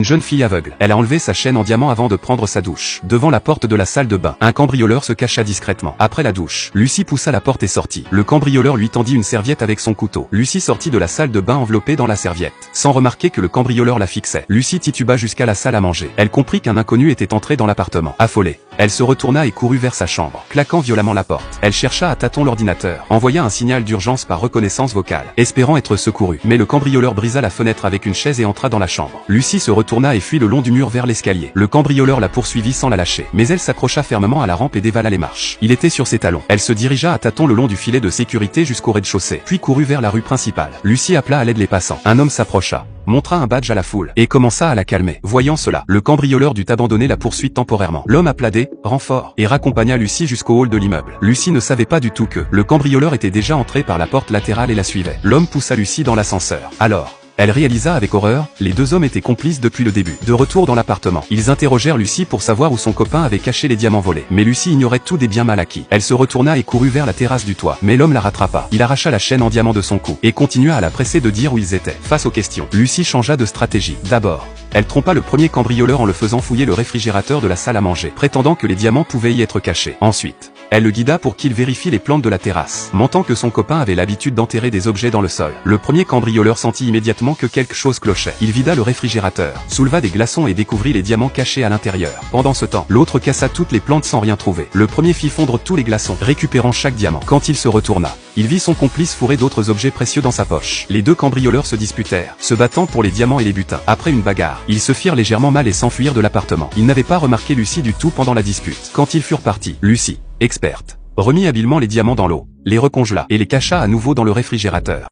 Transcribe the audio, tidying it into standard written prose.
Une jeune fille aveugle. Elle a enlevé sa chaîne en diamant avant de prendre sa douche. Devant la porte de la salle de bain, un cambrioleur se cacha discrètement. Après la douche, Lucie poussa la porte et sortit. Le cambrioleur lui tendit une serviette avec son couteau. Lucie sortit de la salle de bain enveloppée dans la serviette, sans remarquer que le cambrioleur la fixait. Lucie tituba jusqu'à la salle à manger. Elle comprit qu'un inconnu était entré dans l'appartement. Affolée, elle se retourna et courut vers sa chambre, claquant violemment la porte. Elle chercha à tâtons l'ordinateur, envoya un signal d'urgence par reconnaissance vocale, espérant être secourue. Mais le cambrioleur brisa la fenêtre avec une chaise et entra dans la chambre. Lucie se retourna et fuit le long du mur vers l'escalier. Le cambrioleur la poursuivit sans la lâcher, mais elle s'accrocha fermement à la rampe et dévala les marches. Il était sur ses talons. Elle se dirigea à tâtons le long du filet de sécurité jusqu'au rez-de-chaussée, puis courut vers la rue principale. Lucie appela à l'aide les passants. Un homme s'approcha, montra un badge à la foule, et commença à la calmer. Voyant cela, le cambrioleur dut abandonner la poursuite temporairement. L'homme appela des renforts et raccompagna Lucie jusqu'au hall de l'immeuble. Lucie ne savait pas du tout que le cambrioleur était déjà entré par la porte latérale et la suivait. L'homme poussa Lucie dans l'ascenseur. Alors, elle réalisa avec horreur, les deux hommes étaient complices depuis le début. De retour dans l'appartement, ils interrogèrent Lucie pour savoir où son copain avait caché les diamants volés. Mais Lucie ignorait tout des biens mal acquis. Elle se retourna et courut vers la terrasse du toit. Mais l'homme la rattrapa. Il arracha la chaîne en diamant de son cou et continua à la presser de dire où ils étaient. Face aux questions, Lucie changea de stratégie. D'abord, elle trompa le premier cambrioleur en le faisant fouiller le réfrigérateur de la salle à manger, prétendant que les diamants pouvaient y être cachés. Ensuite, elle le guida pour qu'il vérifie les plantes de la terrasse, mentant que son copain avait l'habitude d'enterrer des objets dans le sol. Le premier cambrioleur sentit immédiatement que quelque chose clochait. Il vida le réfrigérateur, souleva des glaçons et découvrit les diamants cachés à l'intérieur. Pendant ce temps, l'autre cassa toutes les plantes sans rien trouver. Le premier fit fondre tous les glaçons, récupérant chaque diamant. Quand il se retourna, il vit son complice fourrer d'autres objets précieux dans sa poche. Les deux cambrioleurs se disputèrent, se battant pour les diamants et les butins. Après une bagarre, ils se firent légèrement mal et s'enfuirent de l'appartement. Ils n'avaient pas remarqué Lucie du tout pendant la dispute. Quand ils furent partis, Lucie, experte, remit habilement les diamants dans l'eau, les recongela et les cacha à nouveau dans le réfrigérateur.